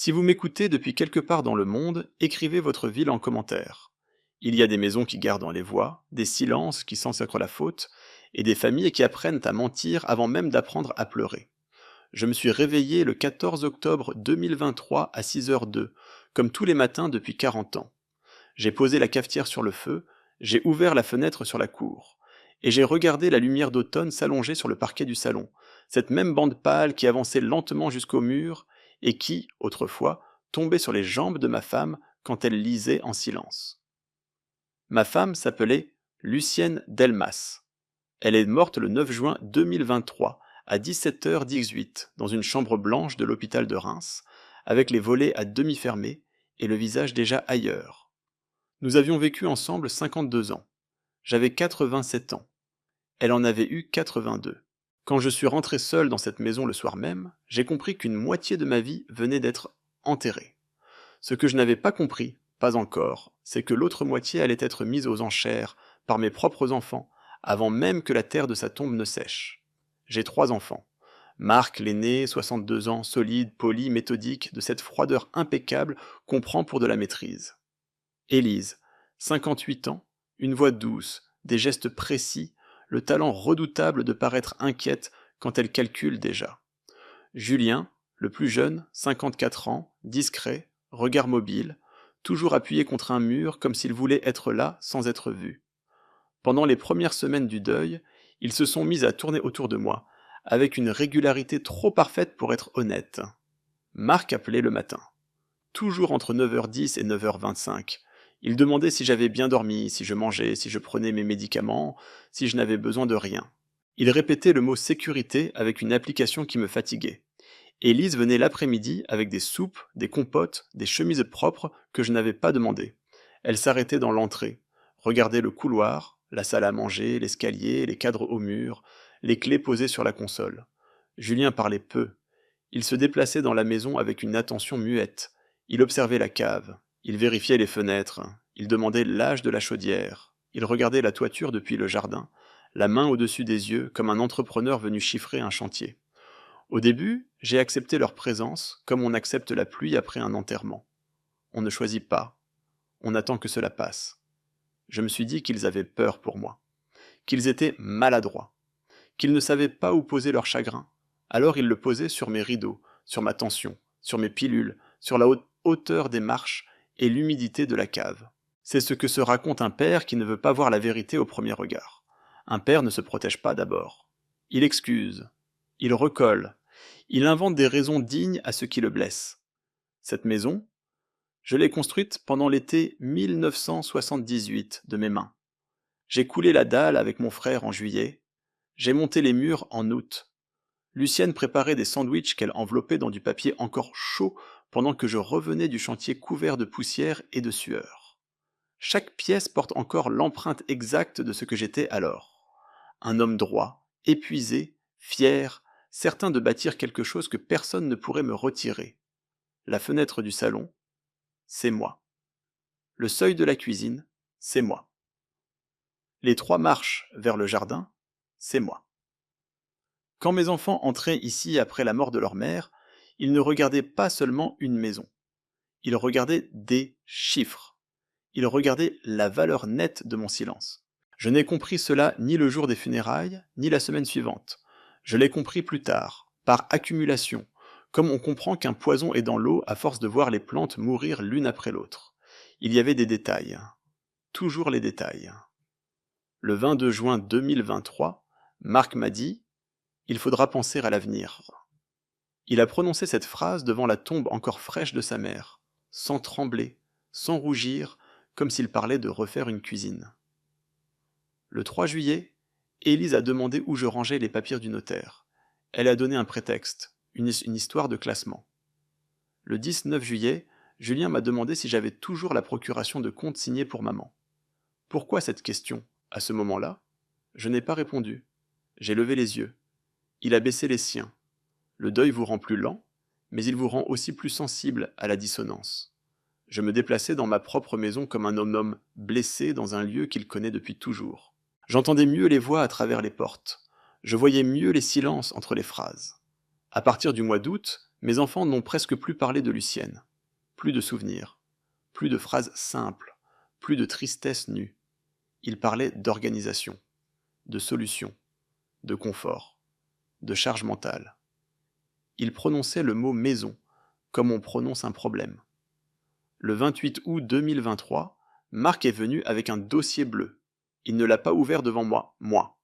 Si vous m'écoutez depuis quelque part dans le monde, écrivez votre ville en commentaire. Il y a des maisons qui gardent dans les voix, des silences qui s'ensacrent la faute, et des familles qui apprennent à mentir avant même d'apprendre à pleurer. Je me suis réveillé le 14 octobre 2023 à 6h02, comme tous les matins depuis 40 ans. J'ai posé la cafetière sur le feu, j'ai ouvert la fenêtre sur la cour, et j'ai regardé la lumière d'automne s'allonger sur le parquet du salon, cette même bande pâle qui avançait lentement jusqu'au mur, et qui, autrefois, tombait sur les jambes de ma femme quand elle lisait en silence. Ma femme s'appelait Lucienne Delmas. Elle est morte le 9 juin 2023, à 17h18, dans une chambre blanche de l'hôpital de Reims, avec les volets à demi fermés et le visage déjà ailleurs. Nous avions vécu ensemble 52 ans. J'avais 87 ans. Elle en avait eu 82. Quand je suis rentré seul dans cette maison le soir même, j'ai compris qu'une moitié de ma vie venait d'être enterrée. Ce que je n'avais pas compris, pas encore, c'est que l'autre moitié allait être mise aux enchères par mes propres enfants, avant même que la terre de sa tombe ne sèche. J'ai 3 enfants. Marc, l'aîné, 62 ans, solide, poli, méthodique, de cette froideur impeccable qu'on prend pour de la maîtrise. Élise, 58 ans, une voix douce, des gestes précis, le talent redoutable de paraître inquiète quand elle calcule déjà. Julien, le plus jeune, 54 ans, discret, regard mobile, toujours appuyé contre un mur comme s'il voulait être là sans être vu. Pendant les premières semaines du deuil, ils se sont mis à tourner autour de moi, avec une régularité trop parfaite pour être honnête. Marc appelait le matin, toujours entre 9h10 et 9h25. Il demandait si j'avais bien dormi, si je mangeais, si je prenais mes médicaments, si je n'avais besoin de rien. Il répétait le mot sécurité avec une application qui me fatiguait. Élise venait l'après-midi avec des soupes, des compotes, des chemises propres que je n'avais pas demandées. Elle s'arrêtait dans l'entrée, regardait le couloir, la salle à manger, l'escalier, les cadres au mur, les clés posées sur la console. Julien parlait peu. Il se déplaçait dans la maison avec une attention muette. Il observait la cave, il vérifiait les fenêtres, il demandait l'âge de la chaudière, il regardait la toiture depuis le jardin, la main au-dessus des yeux comme un entrepreneur venu chiffrer un chantier. Au début, j'ai accepté leur présence comme on accepte la pluie après un enterrement. On ne choisit pas, on attend que cela passe. Je me suis dit qu'ils avaient peur pour moi, qu'ils étaient maladroits, qu'ils ne savaient pas où poser leur chagrin. Alors ils le posaient sur mes rideaux, sur ma tension, sur mes pilules, sur la hauteur des marches et l'humidité de la cave. C'est ce que se raconte un père qui ne veut pas voir la vérité au premier regard. Un père ne se protège pas d'abord. Il excuse, il recolle, il invente des raisons dignes à ceux qui le blessent. Cette maison, je l'ai construite pendant l'été 1978 de mes mains. J'ai coulé la dalle avec mon frère en juillet, j'ai monté les murs en août. Lucienne préparait des sandwichs qu'elle enveloppait dans du papier encore chaud pendant que je revenais du chantier couvert de poussière et de sueur. Chaque pièce porte encore l'empreinte exacte de ce que j'étais alors. Un homme droit, épuisé, fier, certain de bâtir quelque chose que personne ne pourrait me retirer. La fenêtre du salon, c'est moi. Le seuil de la cuisine, c'est moi. Les 3 marches vers le jardin, c'est moi. Quand mes enfants entraient ici après la mort de leur mère, ils ne regardaient pas seulement une maison. Ils regardaient des chiffres. Ils regardaient la valeur nette de mon silence. Je n'ai compris cela ni le jour des funérailles, ni la semaine suivante. Je l'ai compris plus tard, par accumulation, comme on comprend qu'un poison est dans l'eau à force de voir les plantes mourir l'une après l'autre. Il y avait des détails. Toujours les détails. Le 22 juin 2023, Marc m'a dit « Il faudra penser à l'avenir ». Il a prononcé cette phrase devant la tombe encore fraîche de sa mère, sans trembler, sans rougir, comme s'il parlait de refaire une cuisine. Le 3 juillet, Élise a demandé où je rangeais les papiers du notaire. Elle a donné un prétexte, une histoire de classement. Le 19 juillet, Julien m'a demandé si j'avais toujours la procuration de compte signée pour maman. Pourquoi cette question, à ce moment-là? Je n'ai pas répondu. J'ai levé les yeux. Il a baissé les siens. Le deuil vous rend plus lent, mais il vous rend aussi plus sensible à la dissonance. Je me déplaçais dans ma propre maison comme un homme blessé dans un lieu qu'il connaît depuis toujours. J'entendais mieux les voix à travers les portes. Je voyais mieux les silences entre les phrases. À partir du mois d'août, Mes enfants n'ont presque plus parlé de Lucienne. Plus de souvenirs, plus de phrases simples, plus de tristesse nue. Ils parlaient d'organisation, de solution, de confort, de charge mentale. Ils prononçaient le mot maison, comme on prononce un problème. Le 28 août 2023, Marc est venu avec un dossier bleu. Il ne l'a pas ouvert devant moi.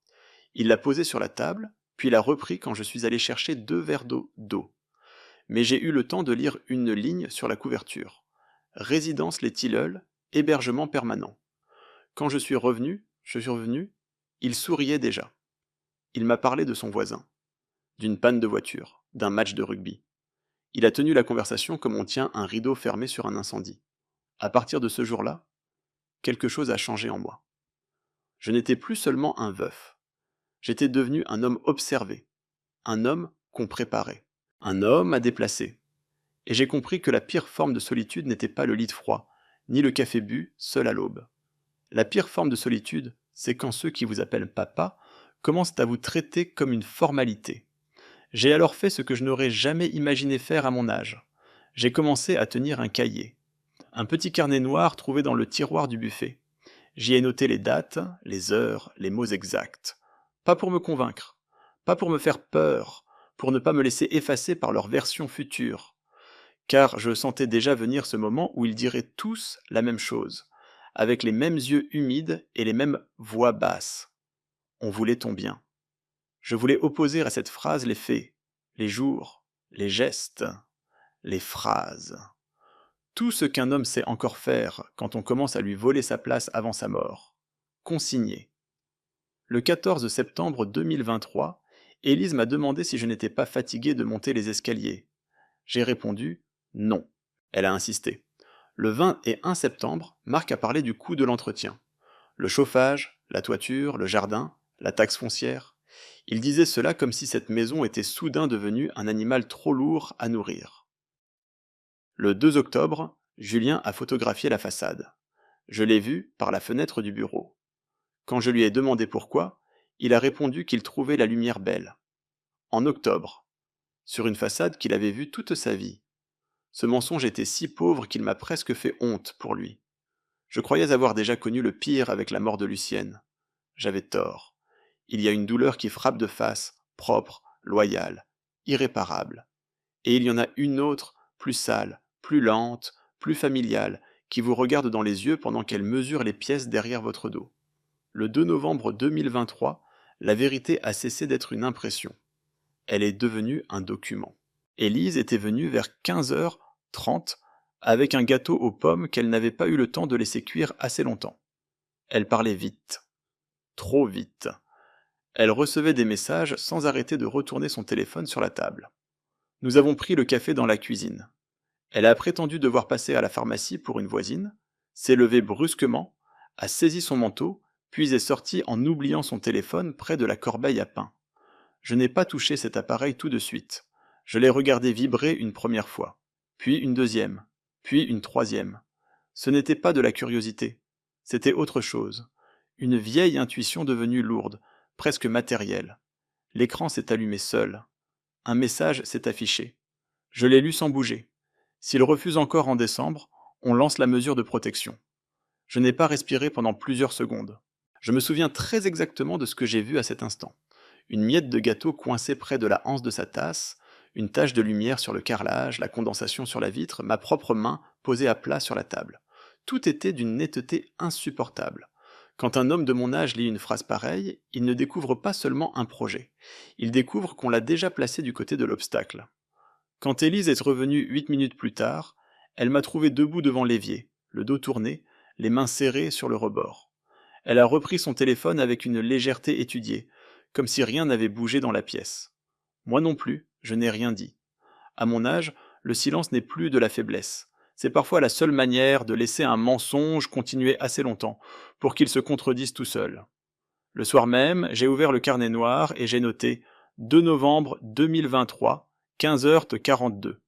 Il l'a posé sur la table, puis l'a repris quand je suis allé chercher 2 verres d'eau. Mais j'ai eu le temps de lire une ligne sur la couverture. Résidence Les Tilleuls, hébergement permanent. Quand je suis revenu, il souriait déjà. Il m'a parlé de son voisin, d'une panne de voiture, d'un match de rugby. Il a tenu la conversation comme on tient un rideau fermé sur un incendie. À partir de ce jour-là, quelque chose a changé en moi. Je n'étais plus seulement un veuf. J'étais devenu un homme observé, un homme qu'on préparait, un homme à déplacer. Et j'ai compris que la pire forme de solitude n'était pas le lit froid, ni le café bu seul à l'aube. La pire forme de solitude, c'est quand ceux qui vous appellent papa commencent à vous traiter comme une formalité. J'ai alors fait ce que je n'aurais jamais imaginé faire à mon âge. J'ai commencé à tenir un cahier. Un petit carnet noir trouvé dans le tiroir du buffet. J'y ai noté les dates, les heures, les mots exacts. Pas pour me convaincre, pas pour me faire peur, pour ne pas me laisser effacer par leur version future. Car je sentais déjà venir ce moment où ils diraient tous la même chose, avec les mêmes yeux humides et les mêmes voix basses. On voulait ton bien. Je voulais opposer à cette phrase les faits, les jours, les gestes, les phrases. Tout ce qu'un homme sait encore faire quand on commence à lui voler sa place avant sa mort. Consigner. Le 14 septembre 2023, Élise m'a demandé si je n'étais pas fatigué de monter les escaliers. J'ai répondu non. Elle a insisté. Le 21 septembre, Marc a parlé du coût de l'entretien. Le chauffage, la toiture, le jardin, la taxe foncière. Il disait cela comme si cette maison était soudain devenue un animal trop lourd à nourrir. Le 2 octobre, Julien a photographié la façade. Je l'ai vu par la fenêtre du bureau. Quand je lui ai demandé pourquoi, il a répondu qu'il trouvait la lumière belle. En octobre, sur une façade qu'il avait vue toute sa vie. Ce mensonge était si pauvre qu'il m'a presque fait honte pour lui. Je croyais avoir déjà connu le pire avec la mort de Lucienne. J'avais tort. Il y a une douleur qui frappe de face, propre, loyale, irréparable. Et il y en a une autre, plus sale, plus lente, plus familiale, qui vous regarde dans les yeux pendant qu'elle mesure les pièces derrière votre dos. Le 2 novembre 2023, la vérité a cessé d'être une impression. Elle est devenue un document. Élise était venue vers 15h30 avec un gâteau aux pommes qu'elle n'avait pas eu le temps de laisser cuire assez longtemps. Elle parlait vite. Trop vite. Elle recevait des messages sans arrêter de retourner son téléphone sur la table. Nous avons pris le café dans la cuisine. Elle a prétendu devoir passer à la pharmacie pour une voisine, s'est levée brusquement, a saisi son manteau, puis est sortie en oubliant son téléphone près de la corbeille à pain. Je n'ai pas touché cet appareil tout de suite. Je l'ai regardé vibrer une première fois, puis une deuxième, puis une troisième. Ce n'était pas de la curiosité, c'était autre chose. Une vieille intuition devenue lourde, presque matérielle. L'écran s'est allumé seul. Un message s'est affiché. Je l'ai lu sans bouger. S'il refuse encore en décembre, on lance la mesure de protection. Je n'ai pas respiré pendant plusieurs secondes. Je me souviens très exactement de ce que j'ai vu à cet instant. Une miette de gâteau coincée près de la anse de sa tasse, une tache de lumière sur le carrelage, la condensation sur la vitre, ma propre main posée à plat sur la table. Tout était d'une netteté insupportable. Quand un homme de mon âge lit une phrase pareille, il ne découvre pas seulement un projet. Il découvre qu'on l'a déjà placé du côté de l'obstacle. Quand Élise est revenue 8 minutes plus tard, elle m'a trouvé debout devant l'évier, le dos tourné, les mains serrées sur le rebord. Elle a repris son téléphone avec une légèreté étudiée, comme si rien n'avait bougé dans la pièce. Moi non plus, je n'ai rien dit. À mon âge, le silence n'est plus de la faiblesse. C'est parfois la seule manière de laisser un mensonge continuer assez longtemps, pour qu'il se contredise tout seul. Le soir même, j'ai ouvert le carnet noir et j'ai noté 2 novembre 2023, 15h42.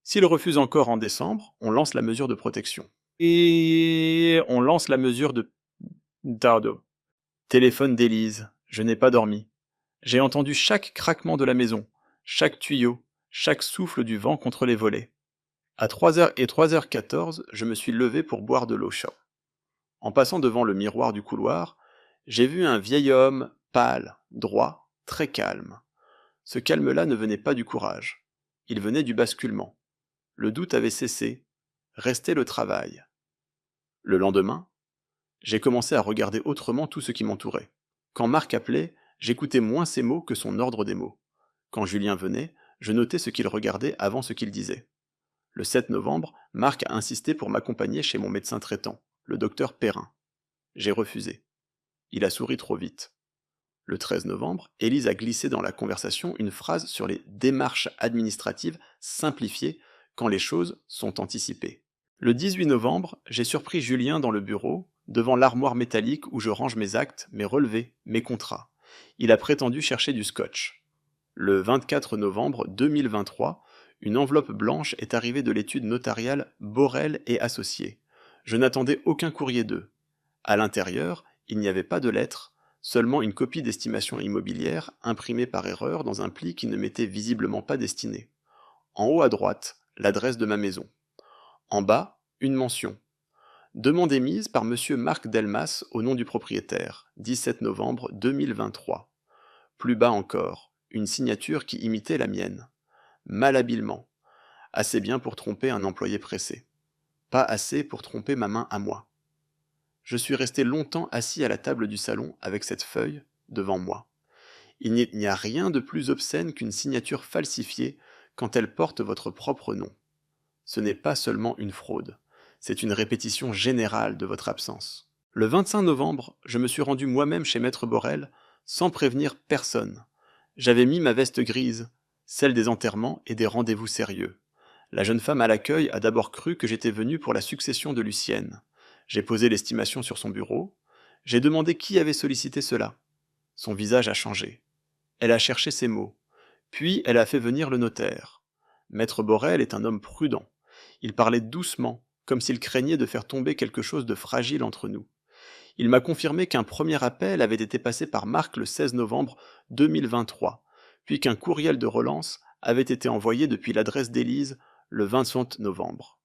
S'il refuse encore en décembre, on lance la mesure de protection. Et on lance la mesure de... Tardo. Téléphone d'Élise. Je n'ai pas dormi. J'ai entendu chaque craquement de la maison, chaque tuyau, chaque souffle du vent contre les volets. À 3h et 3h14, je me suis levé pour boire de l'eau chaude. En passant devant le miroir du couloir, j'ai vu un vieil homme, pâle, droit, très calme. Ce calme-là ne venait pas du courage. Il venait du basculement. Le doute avait cessé. Restait le travail. Le lendemain, j'ai commencé à regarder autrement tout ce qui m'entourait. Quand Marc appelait, j'écoutais moins ses mots que son ordre des mots. Quand Julien venait, je notais ce qu'il regardait avant ce qu'il disait. Le 7 novembre, Marc a insisté pour m'accompagner chez mon médecin traitant, le docteur Perrin. J'ai refusé. Il a souri trop vite. Le 13 novembre, Élise a glissé dans la conversation une phrase sur les démarches administratives simplifiées quand les choses sont anticipées. Le 18 novembre, j'ai surpris Julien dans le bureau, devant l'armoire métallique où je range mes actes, mes relevés, mes contrats. Il a prétendu chercher du scotch. Le 24 novembre 2023, une enveloppe blanche est arrivée de l'étude notariale Borel et Associés. Je n'attendais aucun courrier d'eux. À l'intérieur, il n'y avait pas de lettre, seulement une copie d'estimation immobilière imprimée par erreur dans un pli qui ne m'était visiblement pas destiné. En haut à droite, l'adresse de ma maison. En bas, une mention. Demande émise par monsieur Marc Delmas au nom du propriétaire, 17 novembre 2023. Plus bas encore, une signature qui imitait la mienne. Malhabilement. Assez bien pour tromper un employé pressé. Pas assez pour tromper ma main à moi. Je suis resté longtemps assis à la table du salon avec cette feuille devant moi. Il n'y a rien de plus obscène qu'une signature falsifiée quand elle porte votre propre nom. Ce n'est pas seulement une fraude, c'est une répétition générale de votre absence. Le 25 novembre, je me suis rendu moi-même chez Maître Borel, sans prévenir personne. J'avais mis ma veste grise, celle des enterrements et des rendez-vous sérieux. La jeune femme à l'accueil a d'abord cru que j'étais venu pour la succession de Lucienne. J'ai posé l'estimation sur son bureau. J'ai demandé qui avait sollicité cela. Son visage a changé. Elle a cherché ses mots. Puis elle a fait venir le notaire. Maître Borel est un homme prudent. Il parlait doucement, comme s'il craignait de faire tomber quelque chose de fragile entre nous. Il m'a confirmé qu'un premier appel avait été passé par Marc le 16 novembre 2023, puis qu'un courriel de relance avait été envoyé depuis l'adresse d'Élise le 27 novembre.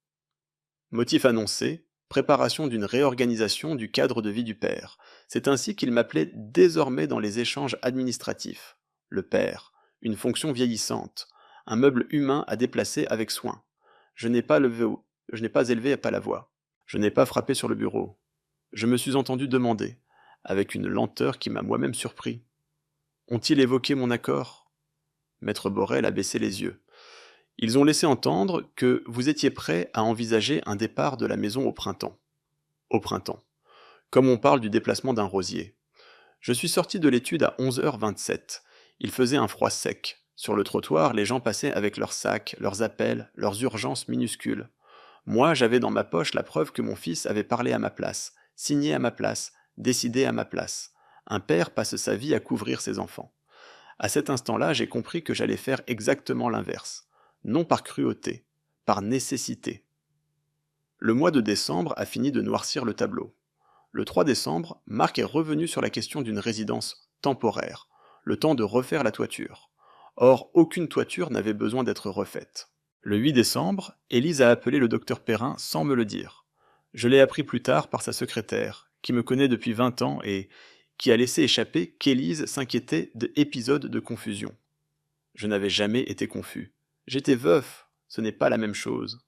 Motif annoncé, préparation d'une réorganisation du cadre de vie du père. C'est ainsi qu'il m'appelait désormais dans les échanges administratifs. Le père, une fonction vieillissante, un meuble humain à déplacer avec soin. Je n'ai pas élevé à pas la voix. Je n'ai pas frappé sur le bureau. Je me suis entendu demander, avec une lenteur qui m'a moi-même surpris. Ont-ils évoqué mon accord ? Maître Borel a baissé les yeux. Ils ont laissé entendre que vous étiez prêt à envisager un départ de la maison au printemps. Au printemps. Comme on parle du déplacement d'un rosier. Je suis sorti de l'étude à 11h27. Il faisait un froid sec. Sur le trottoir, les gens passaient avec leurs sacs, leurs appels, leurs urgences minuscules. Moi, j'avais dans ma poche la preuve que mon fils avait parlé à ma place, signé à ma place, décidé à ma place. Un père passe sa vie à couvrir ses enfants. À cet instant-là, j'ai compris que j'allais faire exactement l'inverse. Non par cruauté, par nécessité. Le mois de décembre a fini de noircir le tableau. Le 3 décembre, Marc est revenu sur la question d'une résidence temporaire, le temps de refaire la toiture. Or, aucune toiture n'avait besoin d'être refaite. Le 8 décembre, Élise a appelé le docteur Perrin sans me le dire. Je l'ai appris plus tard par sa secrétaire, qui me connaît depuis 20 ans et qui a laissé échapper qu'Élise s'inquiétait d'épisodes de confusion. Je n'avais jamais été confus. J'étais veuf, ce n'est pas la même chose.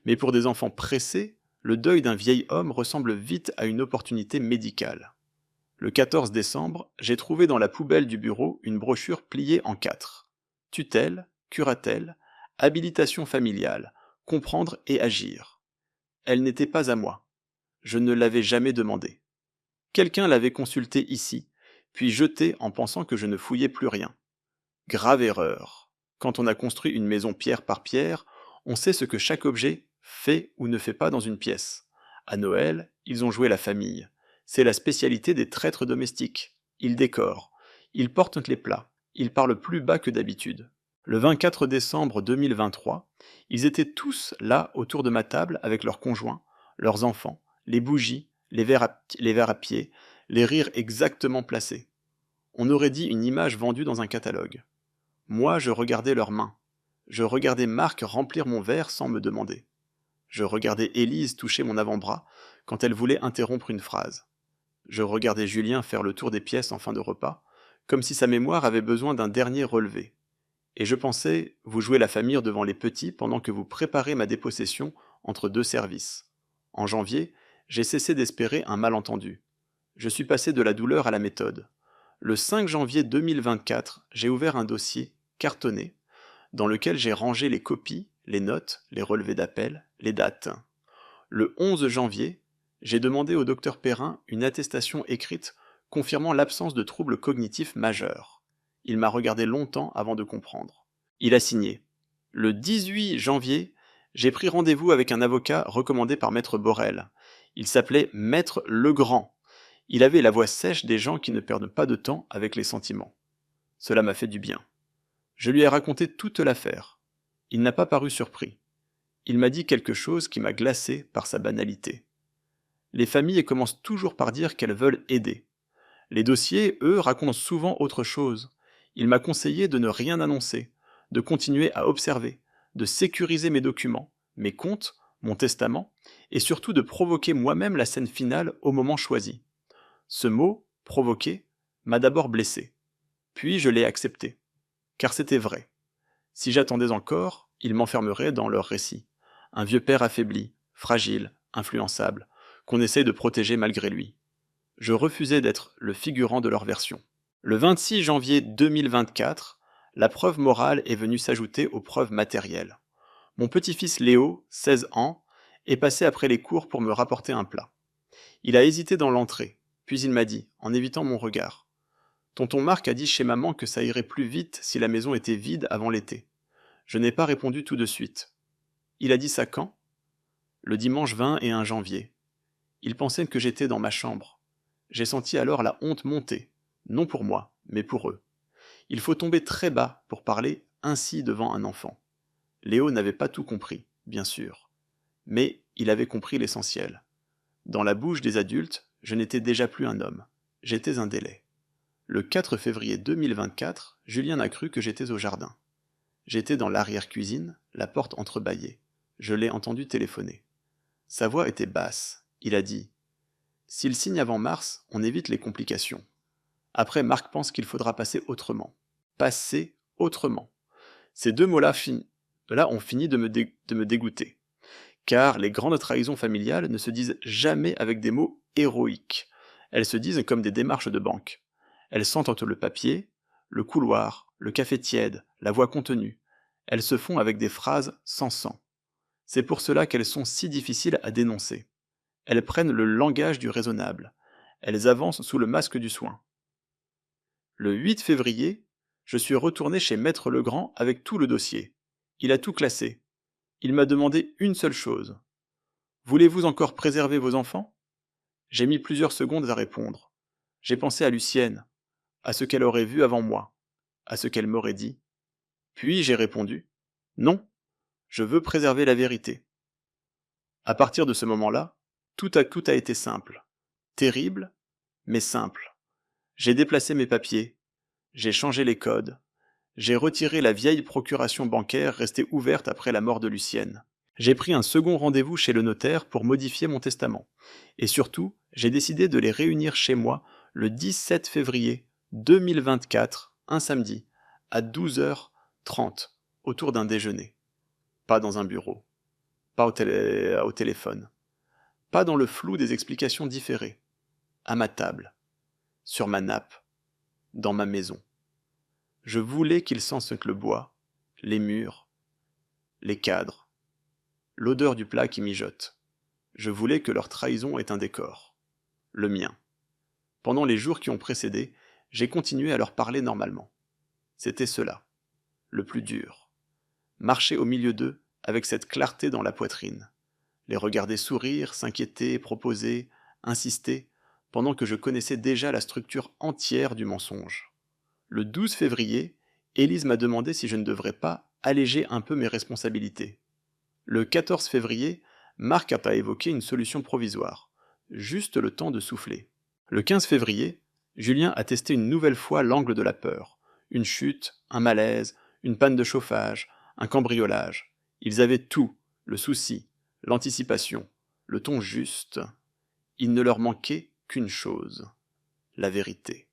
Mais pour des enfants pressés, le deuil d'un vieil homme ressemble vite à une opportunité médicale. Le 14 décembre, j'ai trouvé dans la poubelle du bureau une brochure pliée en 4. Tutelle, curatelle, habilitation familiale, comprendre et agir. Elle n'était pas à moi. Je ne l'avais jamais demandée. Quelqu'un l'avait consultée ici, puis jetée en pensant que je ne fouillais plus rien. Grave erreur. Quand on a construit une maison pierre par pierre, on sait ce que chaque objet fait ou ne fait pas dans une pièce. À Noël, ils ont joué la famille. C'est la spécialité des traîtres domestiques. Ils décorent. Ils portent les plats. Ils parlent plus bas que d'habitude. Le 24 décembre 2023, ils étaient tous là autour de ma table avec leurs conjoints, leurs enfants, les bougies, les verres à pied, les rires exactement placés. On aurait dit une image vendue dans un catalogue. Moi, je regardais leurs mains. Je regardais Marc remplir mon verre sans me demander. Je regardais Élise toucher mon avant-bras quand elle voulait interrompre une phrase. Je regardais Julien faire le tour des pièces en fin de repas, comme si sa mémoire avait besoin d'un dernier relevé. Et je pensais, vous jouez la famille devant les petits pendant que vous préparez ma dépossession entre deux services. En janvier, j'ai cessé d'espérer un malentendu. Je suis passé de la douleur à la méthode. Le 5 janvier 2024, j'ai ouvert un dossier, cartonné, dans lequel j'ai rangé les copies, les notes, les relevés d'appel, les dates. Le 11 janvier, j'ai demandé au docteur Perrin une attestation écrite confirmant l'absence de troubles cognitifs majeurs. Il m'a regardé longtemps avant de comprendre. Il a signé. Le 18 janvier, j'ai pris rendez-vous avec un avocat recommandé par Maître Borel. Il s'appelait Maître Legrand. Il avait la voix sèche des gens qui ne perdent pas de temps avec les sentiments. Cela m'a fait du bien. Je lui ai raconté toute l'affaire. Il n'a pas paru surpris. Il m'a dit quelque chose qui m'a glacé par sa banalité. Les familles commencent toujours par dire qu'elles veulent aider. Les dossiers, eux, racontent souvent autre chose. Il m'a conseillé de ne rien annoncer, de continuer à observer, de sécuriser mes documents, mes comptes, mon testament, et surtout de provoquer moi-même la scène finale au moment choisi. Ce mot, provoquer, m'a d'abord blessé. Puis je l'ai accepté. Car c'était vrai. Si j'attendais encore, ils m'enfermeraient dans leur récit. Un vieux père affaibli, fragile, influençable, qu'on essaye de protéger malgré lui. Je refusais d'être le figurant de leur version. Le 26 janvier 2024, la preuve morale est venue s'ajouter aux preuves matérielles. Mon petit-fils Léo, 16 ans, est passé après les cours pour me rapporter un plat. Il a hésité dans l'entrée, puis il m'a dit, en évitant mon regard, « Tonton Marc a dit chez maman que ça irait plus vite si la maison était vide avant l'été. » Je n'ai pas répondu tout de suite. Il a dit ça quand ? Le dimanche 21 janvier. Il pensait que j'étais dans ma chambre. J'ai senti alors la honte monter, non pour moi, mais pour eux. Il faut tomber très bas pour parler ainsi devant un enfant. Léo n'avait pas tout compris, bien sûr. Mais il avait compris l'essentiel. Dans la bouche des adultes, je n'étais déjà plus un homme. J'étais un délai. Le 4 février 2024, Julien a cru que j'étais au jardin. J'étais dans l'arrière-cuisine, la porte entrebâillée. Je l'ai entendu téléphoner. Sa voix était basse. Il a dit « S'il signe avant mars, on évite les complications. Après, Marc pense qu'il faudra passer autrement. Passer autrement. » Ces deux mots-là ont fini de me dégoûter. Car les grandes trahisons familiales ne se disent jamais avec des mots héroïques. Elles se disent comme des démarches de banque. Elles sentent le papier, le couloir, le café tiède, la voix contenue. Elles se font avec des phrases sans sang. C'est pour cela qu'elles sont si difficiles à dénoncer. Elles prennent le langage du raisonnable. Elles avancent sous le masque du soin. Le 8 février, je suis retourné chez Maître Legrand avec tout le dossier. Il a tout classé. Il m'a demandé une seule chose. « Voulez-vous encore préserver vos enfants ?» J'ai mis plusieurs secondes à répondre. J'ai pensé à Lucienne, à ce qu'elle aurait vu avant moi, à ce qu'elle m'aurait dit. Puis j'ai répondu « Non, je veux préserver la vérité. » À partir de ce moment-là, tout a été simple. Terrible, mais simple. J'ai déplacé mes papiers, j'ai changé les codes, j'ai retiré la vieille procuration bancaire restée ouverte après la mort de Lucienne. J'ai pris un second rendez-vous chez le notaire pour modifier mon testament. Et surtout, j'ai décidé de les réunir chez moi le 17 février 2024, un samedi, à 12h30, autour d'un déjeuner. Pas dans un bureau, pas au téléphone, pas dans le flou des explications différées, à ma table, sur ma nappe, dans ma maison. Je voulais qu'ils sentent le bois, les murs, les cadres, l'odeur du plat qui mijote. Je voulais que leur trahison ait un décor. Le mien. Pendant les jours qui ont précédé, j'ai continué à leur parler normalement. C'était cela, le plus dur. Marcher au milieu d'eux avec cette clarté dans la poitrine. Les regarder sourire, s'inquiéter, proposer, insister, pendant que je connaissais déjà la structure entière du mensonge. Le 12 février, Élise m'a demandé si je ne devrais pas alléger un peu mes responsabilités. Le 14 février, Marc a évoqué une solution provisoire, juste le temps de souffler. Le 15 février, Julien a testé une nouvelle fois l'angle de la peur. Une chute, un malaise, une panne de chauffage, un cambriolage. Ils avaient tout, le souci, l'anticipation, le ton juste. Il ne leur manquait qu'une chose, la vérité.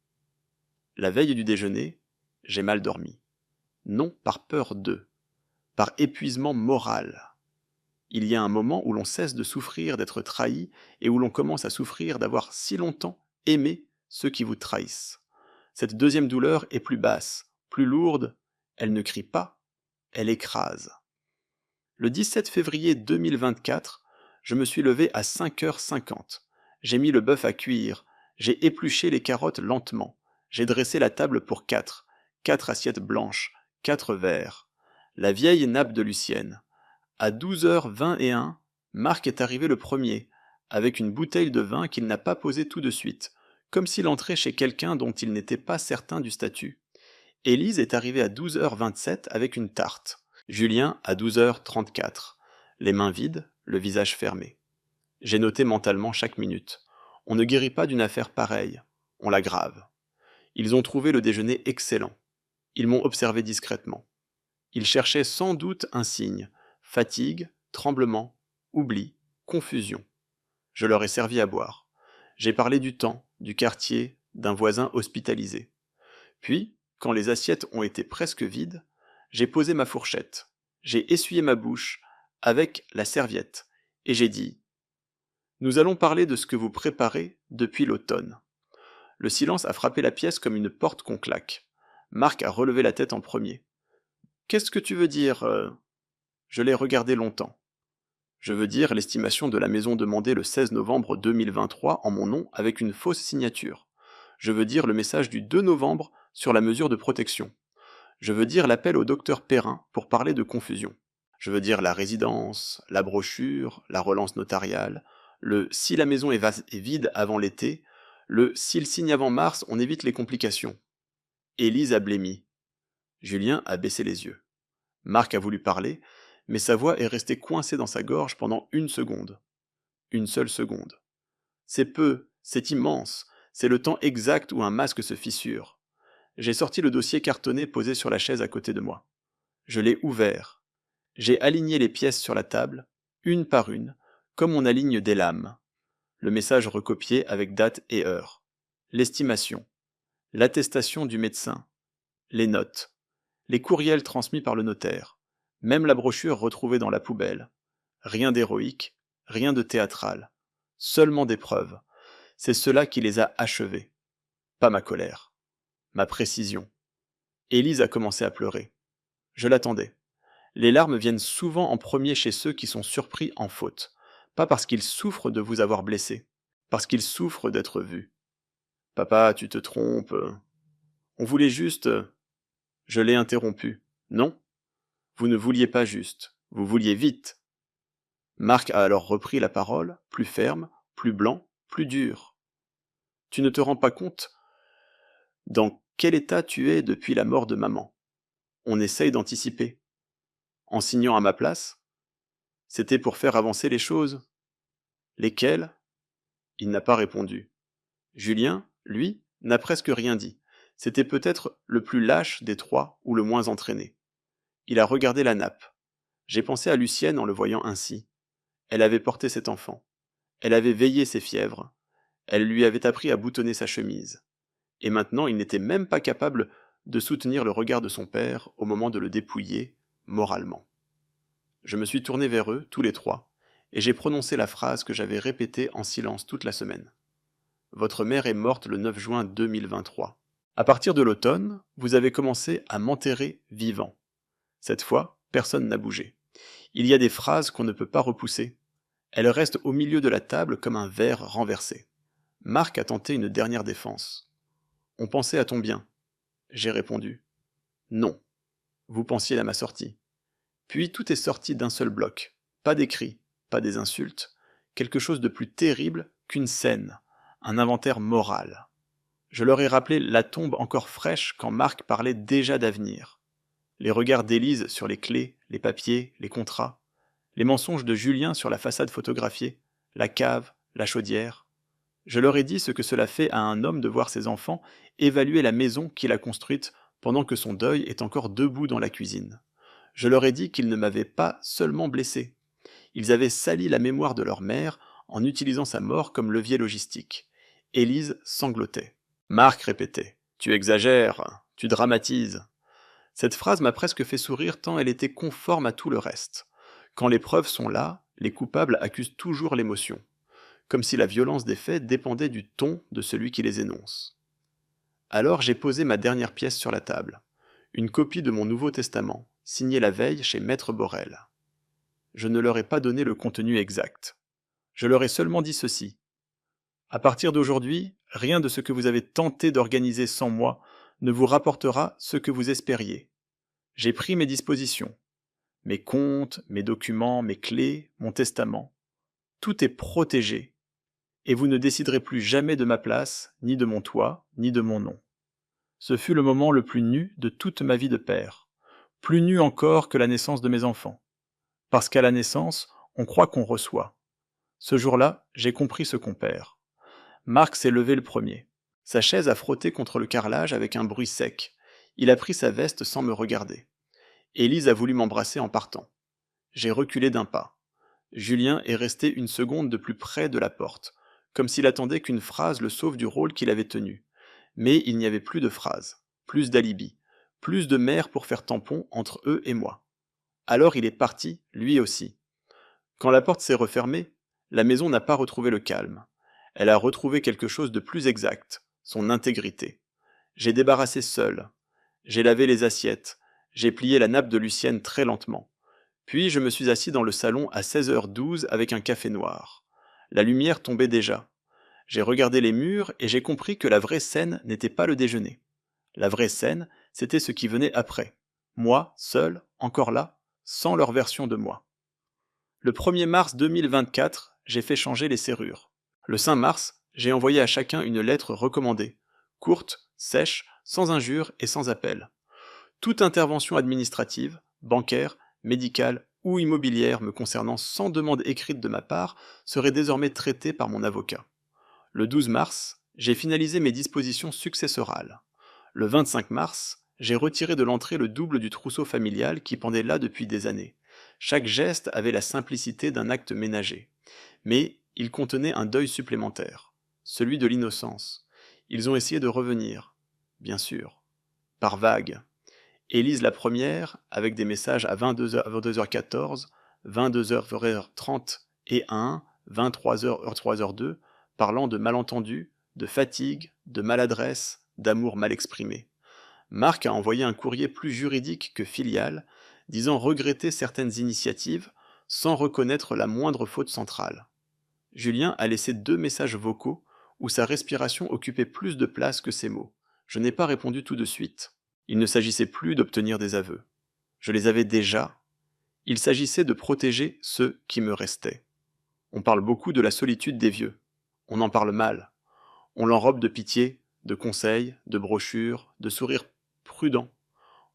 La veille du déjeuner, j'ai mal dormi. Non par peur d'eux, par épuisement moral. Il y a un moment où l'on cesse de souffrir d'être trahi et où l'on commence à souffrir d'avoir si longtemps aimé ceux qui vous trahissent. Cette deuxième douleur est plus basse, plus lourde, elle ne crie pas, elle écrase. Le 17 février 2024, je me suis levé à 5h50. J'ai mis le bœuf à cuire, j'ai épluché les carottes lentement, j'ai dressé la table pour 4, 4 assiettes blanches, 4 verres. La vieille nappe de Lucienne. À 12h21, Marc est arrivé le premier, avec une bouteille de vin qu'il n'a pas posée tout de suite, comme s'il entrait chez quelqu'un dont il n'était pas certain du statut. Élise est arrivée à 12h27 avec une tarte. Julien à 12h34, les mains vides, le visage fermé. J'ai noté mentalement chaque minute. On ne guérit pas d'une affaire pareille, on l'aggrave. Ils ont trouvé le déjeuner excellent. Ils m'ont observé discrètement. Ils cherchaient sans doute un signe. Fatigue, tremblement, oubli, confusion. Je leur ai servi à boire. J'ai parlé du temps, du quartier, d'un voisin hospitalisé. Puis, quand les assiettes ont été presque vides, j'ai posé ma fourchette. J'ai essuyé ma bouche avec la serviette et j'ai dit « Nous allons parler de ce que vous préparez depuis l'automne. » Le silence a frappé la pièce comme une porte qu'on claque. Marc a relevé la tête en premier. « Qu'est-ce que tu veux dire Je l'ai regardé longtemps. Je veux dire l'estimation de la maison demandée le 16 novembre 2023 en mon nom avec une fausse signature. Je veux dire le message du 2 novembre sur la mesure de protection. Je veux dire l'appel au docteur Perrin pour parler de confusion. Je veux dire la résidence, la brochure, la relance notariale, le « si la maison est vide avant l'été », le « s'il signe avant mars, on évite les complications ». Élise a blêmi. Julien a baissé les yeux. Marc a voulu parler, mais sa voix est restée coincée dans sa gorge pendant 1 seconde. Une seule seconde. C'est peu, c'est immense, c'est le temps exact où un masque se fissure. J'ai sorti le dossier cartonné posé sur la chaise à côté de moi. Je l'ai ouvert. J'ai aligné les pièces sur la table, une par une, comme on aligne des lames. Le message recopié avec date et heure. L'estimation. L'attestation du médecin. Les notes. Les courriels transmis par le notaire. Même la brochure retrouvée dans la poubelle. Rien d'héroïque, rien de théâtral. Seulement des preuves. C'est cela qui les a achevés. Pas ma colère. Ma précision. Élise a commencé à pleurer. Je l'attendais. Les larmes viennent souvent en premier chez ceux qui sont surpris en faute. Pas parce qu'ils souffrent de vous avoir blessé, parce qu'ils souffrent d'être vus. Papa, tu te trompes. On voulait juste... Je l'ai interrompu. Non, vous ne vouliez pas juste, vous vouliez vite. Marc a alors repris la parole, plus ferme, plus blanc, plus dur. Tu ne te rends pas compte dans quel état tu es depuis la mort de maman. On essaye d'anticiper. En signant à ma place, c'était pour faire avancer les choses. Lesquelles ? Il n'a pas répondu. Julien, lui, n'a presque rien dit. C'était peut-être le plus lâche des trois ou le moins entraîné. Il a regardé la nappe. J'ai pensé à Lucienne en le voyant ainsi. Elle avait porté cet enfant. Elle avait veillé ses fièvres. Elle lui avait appris à boutonner sa chemise. Et maintenant, il n'était même pas capable de soutenir le regard de son père au moment de le dépouiller, moralement. Je me suis tourné vers eux, tous les trois, et j'ai prononcé la phrase que j'avais répétée en silence toute la semaine. Votre mère est morte le 9 juin 2023. À partir de l'automne, vous avez commencé à m'enterrer vivant. Cette fois, personne n'a bougé. Il y a des phrases qu'on ne peut pas repousser. Elles restent au milieu de la table comme un verre renversé. Marc a tenté une dernière défense. On pensait à ton bien. J'ai répondu. Non. Vous pensiez à ma sortie. Puis tout est sorti d'un seul bloc. Pas des cris, pas des insultes. Quelque chose de plus terrible qu'une scène. Un inventaire moral. Je leur ai rappelé la tombe encore fraîche quand Marc parlait déjà d'avenir. Les regards d'Élise sur les clés, les papiers, les contrats. Les mensonges de Julien sur la façade photographiée, la cave, la chaudière. Je leur ai dit ce que cela fait à un homme de voir ses enfants évaluer la maison qu'il a construite pendant que son deuil est encore debout dans la cuisine. Je leur ai dit qu'ils ne m'avaient pas seulement blessé. Ils avaient sali la mémoire de leur mère en utilisant sa mort comme levier logistique. Élise sanglotait. Marc répétait. Tu exagères, tu dramatises. Cette phrase m'a presque fait sourire tant elle était conforme à tout le reste. Quand les preuves sont là, les coupables accusent toujours l'émotion, comme si la violence des faits dépendait du ton de celui qui les énonce. Alors j'ai posé ma dernière pièce sur la table, une copie de mon Nouveau Testament, signée la veille chez Maître Borel. Je ne leur ai pas donné le contenu exact. Je leur ai seulement dit ceci. À partir d'aujourd'hui, rien de ce que vous avez tenté d'organiser sans moi ne vous rapportera ce que vous espériez. J'ai pris mes dispositions. Mes comptes, mes documents, mes clés, mon testament. Tout est protégé. Et vous ne déciderez plus jamais de ma place, ni de mon toit, ni de mon nom. Ce fut le moment le plus nu de toute ma vie de père. Plus nu encore que la naissance de mes enfants. Parce qu'à la naissance, on croit qu'on reçoit. Ce jour-là, j'ai compris ce qu'on perd. Marc s'est levé le premier. Sa chaise a frotté contre le carrelage avec un bruit sec. Il a pris sa veste sans me regarder. Élise a voulu m'embrasser en partant. J'ai reculé d'un pas. Julien est resté une seconde de plus près de la porte, comme s'il attendait qu'une phrase le sauve du rôle qu'il avait tenu. Mais il n'y avait plus de phrase, plus d'alibi, plus de mère pour faire tampon entre eux et moi. Alors il est parti, lui aussi. Quand la porte s'est refermée, la maison n'a pas retrouvé le calme. Elle a retrouvé quelque chose de plus exact, son intégrité. J'ai débarrassé seul. J'ai lavé les assiettes. J'ai plié la nappe de Lucienne très lentement. Puis je me suis assis dans le salon à 16h12 avec un café noir. La lumière tombait déjà. J'ai regardé les murs et j'ai compris que la vraie scène n'était pas le déjeuner. La vraie scène, c'était ce qui venait après. Moi, seul, encore là, sans leur version de moi. Le 1er mars 2024, j'ai fait changer les serrures. Le 5 mars, j'ai envoyé à chacun une lettre recommandée, courte, sèche, sans injure et sans appel. Toute intervention administrative, bancaire, médicale ou immobilière me concernant sans demande écrite de ma part serait désormais traitée par mon avocat. Le 12 mars, j'ai finalisé mes dispositions successorales. Le 25 mars, j'ai retiré de l'entrée le double du trousseau familial qui pendait là depuis des années. Chaque geste avait la simplicité d'un acte ménager. Mais il contenait un deuil supplémentaire, celui de l'innocence. Ils ont essayé de revenir, bien sûr, par vagues. Élise la première, avec des messages à 22h14, 22h30 et 1, 23h, 3h2, parlant de malentendus, de fatigue, de maladresse, d'amour mal exprimé. Marc a envoyé un courrier plus juridique que filial, disant regretter certaines initiatives, sans reconnaître la moindre faute centrale. Julien a laissé 2 messages vocaux où sa respiration occupait plus de place que ses mots. Je n'ai pas répondu tout de suite. Il ne s'agissait plus d'obtenir des aveux. Je les avais déjà. Il s'agissait de protéger ceux qui me restaient. On parle beaucoup de la solitude des vieux. On en parle mal. On l'enrobe de pitié, de conseils, de brochures, de sourires prudents.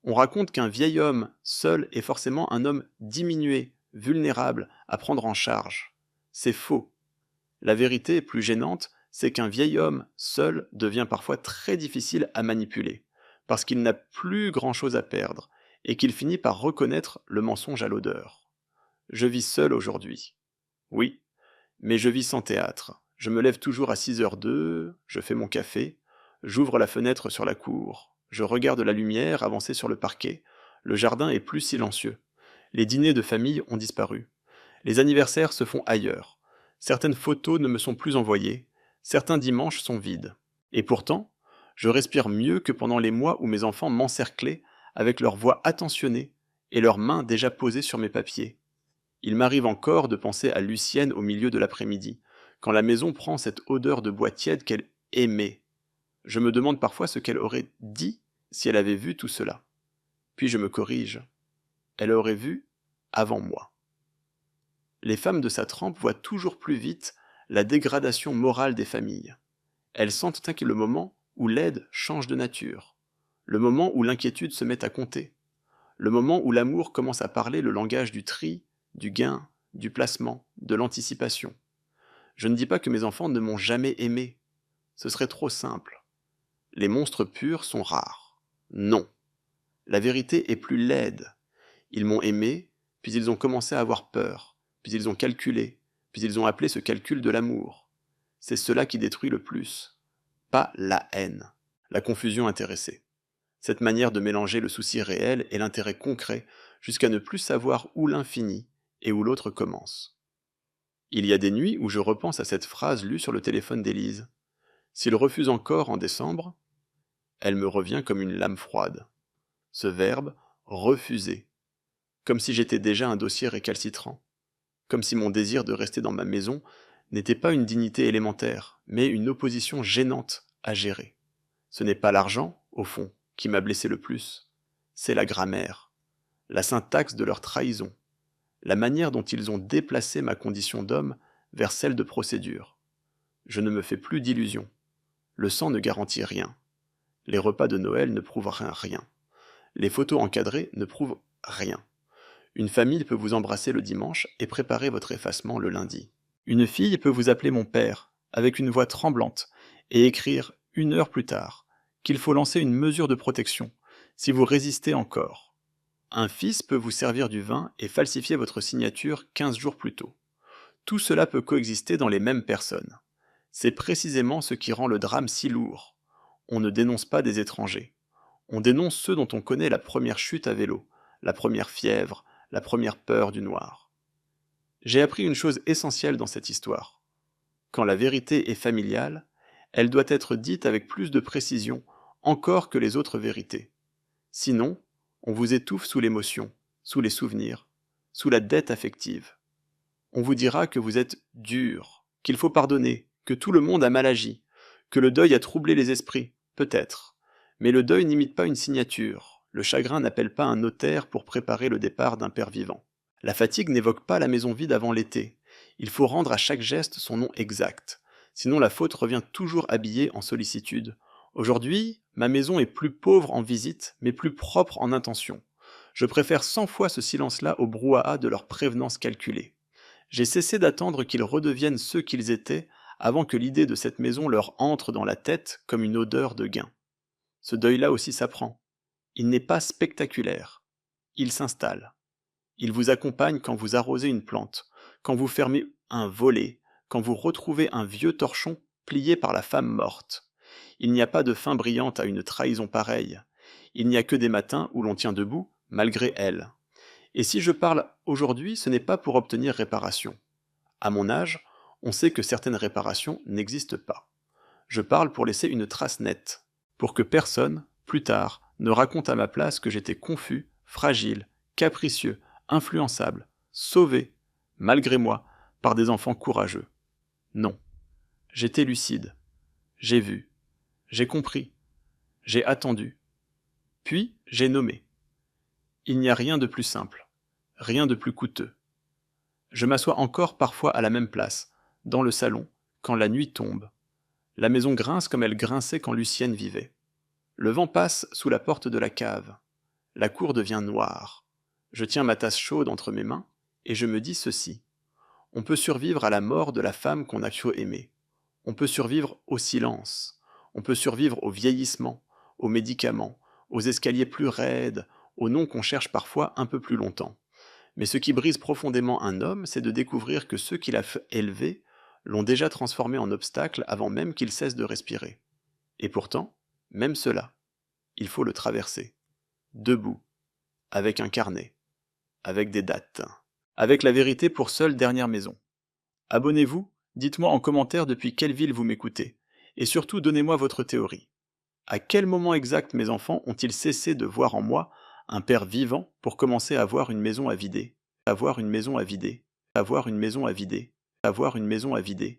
On raconte qu'un vieil homme seul est forcément un homme diminué, vulnérable, à prendre en charge. C'est faux. La vérité plus gênante, c'est qu'un vieil homme seul devient parfois très difficile à manipuler, parce qu'il n'a plus grand-chose à perdre, et qu'il finit par reconnaître le mensonge à l'odeur. Je vis seul aujourd'hui. Oui, mais je vis sans théâtre. Je me lève toujours à 6h02, je fais mon café, j'ouvre la fenêtre sur la cour, je regarde la lumière avancer sur le parquet, le jardin est plus silencieux. Les dîners de famille ont disparu. Les anniversaires se font ailleurs. Certaines photos ne me sont plus envoyées, certains dimanches sont vides. Et pourtant, je respire mieux que pendant les mois où mes enfants m'encerclaient avec leur voix attentionnée et leurs mains déjà posées sur mes papiers. Il m'arrive encore de penser à Lucienne au milieu de l'après-midi, quand la maison prend cette odeur de bois tiède qu'elle aimait. Je me demande parfois ce qu'elle aurait dit si elle avait vu tout cela. Puis je me corrige. Elle aurait vu avant moi. Les femmes de sa trempe voient toujours plus vite la dégradation morale des familles. Elles sentent le moment où l'aide change de nature, le moment où l'inquiétude se met à compter, le moment où l'amour commence à parler le langage du tri, du gain, du placement, de l'anticipation. Je ne dis pas que mes enfants ne m'ont jamais aimé. Ce serait trop simple. Les monstres purs sont rares. Non. La vérité est plus laide. Ils m'ont aimé, puis ils ont commencé à avoir peur, puis ils ont calculé, puis ils ont appelé ce calcul de l'amour. C'est cela qui détruit le plus, pas la haine, la confusion intéressée. Cette manière de mélanger le souci réel et l'intérêt concret jusqu'à ne plus savoir où l'un finit et où l'autre commence. Il y a des nuits où je repense à cette phrase lue sur le téléphone d'Élise. S'il refuse encore en décembre, elle me revient comme une lame froide. Ce verbe « refuser », comme si j'étais déjà un dossier récalcitrant, comme si mon désir de rester dans ma maison n'était pas une dignité élémentaire, mais une opposition gênante à gérer. Ce n'est pas l'argent, au fond, qui m'a blessé le plus, c'est la grammaire, la syntaxe de leur trahison, la manière dont ils ont déplacé ma condition d'homme vers celle de procédure. Je ne me fais plus d'illusions. Le sang ne garantit rien. Les repas de Noël ne prouvent rien. Les photos encadrées ne prouvent rien. Une famille peut vous embrasser le dimanche et préparer votre effacement le lundi. Une fille peut vous appeler mon père, avec une voix tremblante, et écrire 1 heure plus tard qu'il faut lancer une mesure de protection, si vous résistez encore. Un fils peut vous servir du vin et falsifier votre signature 15 jours plus tôt. Tout cela peut coexister dans les mêmes personnes. C'est précisément ce qui rend le drame si lourd. On ne dénonce pas des étrangers. On dénonce ceux dont on connaît la première chute à vélo, la première fièvre, la première peur du noir. J'ai appris une chose essentielle dans cette histoire. Quand la vérité est familiale, elle doit être dite avec plus de précision encore que les autres vérités. Sinon, on vous étouffe sous l'émotion, sous les souvenirs, sous la dette affective. On vous dira que vous êtes dur, qu'il faut pardonner, que tout le monde a mal agi, que le deuil a troublé les esprits, peut-être. Mais le deuil n'imite pas une signature, le chagrin n'appelle pas un notaire pour préparer le départ d'un père vivant. La fatigue n'évoque pas la maison vide avant l'été. Il faut rendre à chaque geste son nom exact, sinon la faute revient toujours habillée en sollicitude. Aujourd'hui, ma maison est plus pauvre en visite, mais plus propre en intention. Je préfère 100 fois ce silence-là au brouhaha de leur prévenance calculée. J'ai cessé d'attendre qu'ils redeviennent ceux qu'ils étaient avant que l'idée de cette maison leur entre dans la tête comme une odeur de gain. Ce deuil-là aussi s'apprend. Il n'est pas spectaculaire. Il s'installe. Il vous accompagne quand vous arrosez une plante, quand vous fermez un volet, quand vous retrouvez un vieux torchon plié par la femme morte. Il n'y a pas de fin brillante à une trahison pareille. Il n'y a que des matins où l'on tient debout, malgré elle. Et si je parle aujourd'hui, ce n'est pas pour obtenir réparation. À mon âge, on sait que certaines réparations n'existent pas. Je parle pour laisser une trace nette, pour que personne, plus tard, ne raconte à ma place que j'étais confus, fragile, capricieux, influençable, sauvé, malgré moi, par des enfants courageux. Non. J'étais lucide. J'ai vu. J'ai compris. J'ai attendu. Puis j'ai nommé. Il n'y a rien de plus simple. Rien de plus coûteux. Je m'assois encore parfois à la même place, dans le salon, quand la nuit tombe. La maison grince comme elle grinçait quand Lucienne vivait. Le vent passe sous la porte de la cave. La cour devient noire. Je tiens ma tasse chaude entre mes mains, et je me dis ceci. On peut survivre à la mort de la femme qu'on a cru aimer. On peut survivre au silence. On peut survivre au vieillissement, aux médicaments, aux escaliers plus raides, aux noms qu'on cherche parfois un peu plus longtemps. Mais ce qui brise profondément un homme, c'est de découvrir que ceux qu'il a élevés l'ont déjà transformé en obstacle avant même qu'il cesse de respirer. Et pourtant, même cela, il faut le traverser. Debout, avec un carnet, avec des dates, avec la vérité pour seule dernière maison. Abonnez-vous, dites-moi en commentaire depuis quelle ville vous m'écoutez, et surtout donnez-moi votre théorie. À quel moment exact mes enfants ont-ils cessé de voir en moi un père vivant pour commencer à avoir une maison à vider, avoir une maison à vider, avoir une maison à vider, avoir une maison à vider?